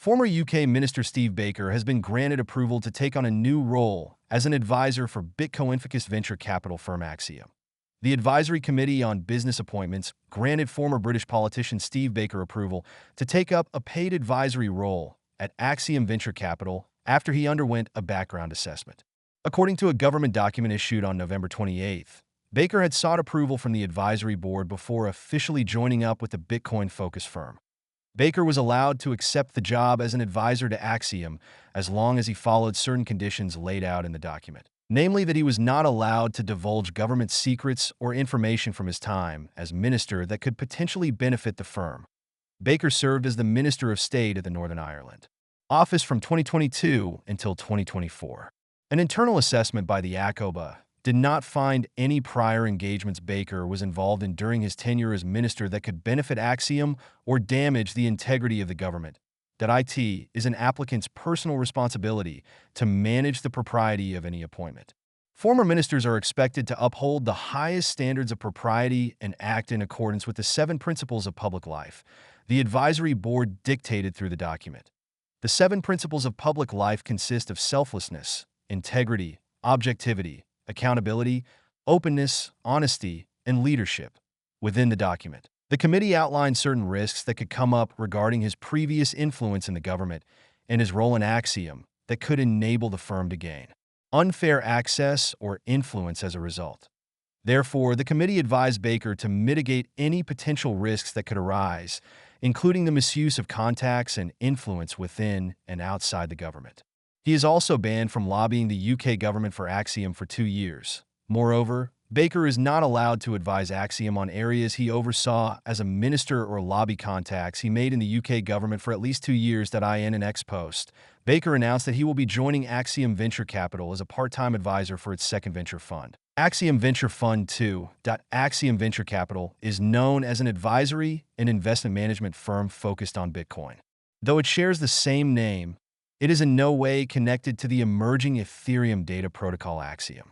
Former UK Minister Steve Baker has been granted approval to take on a new role as an advisor for Bitcoin-focused venture capital firm Axiom. The Advisory Committee on Business Appointments granted former British politician Steve Baker approval to take up a paid advisory role at Axiom Venture Capital after he underwent a background assessment. According to a government document issued on November 28th, Baker had sought approval from the advisory board before officially joining up with the Bitcoin-focused firm. Baker was allowed to accept the job as an advisor to Axiom as long as he followed certain conditions laid out in the document, namely that he was not allowed to divulge government secrets or information from his time as minister that could potentially benefit the firm. Baker served as the Minister of State of the Northern Ireland office from 2022 until 2024. An internal assessment by the ACOBA did not find any prior engagements Baker was involved in during his tenure as minister that could benefit Axiom or damage the integrity of the government. That it is an applicant's personal responsibility to manage the propriety of any appointment. Former ministers are expected to uphold the highest standards of propriety and act in accordance with the 7 principles of public life the advisory board dictated through the document. The 7 principles of public life consist of selflessness, integrity, objectivity, accountability, openness, honesty, and leadership. Within the document, the committee outlined certain risks that could come up regarding his previous influence in the government and his role in Axiom that could enable the firm to gain unfair access or influence as a result. Therefore, the committee advised Baker to mitigate any potential risks that could arise, including the misuse of contacts and influence within and outside the government. He is also banned from lobbying the UK government for Axiom for 2 years. Moreover, Baker is not allowed to advise Axiom on areas he oversaw as a minister or lobby contacts he made in the UK government for at least 2 years. In an ex post, Baker announced that he will be joining Axiom Venture Capital as a part-time advisor for its second venture fund, Axiom Venture Fund 2. Axiom Venture Capital is known as an advisory and investment management firm focused on Bitcoin. Though it shares the same name, it is in no way connected to the emerging Ethereum data protocol Axiom.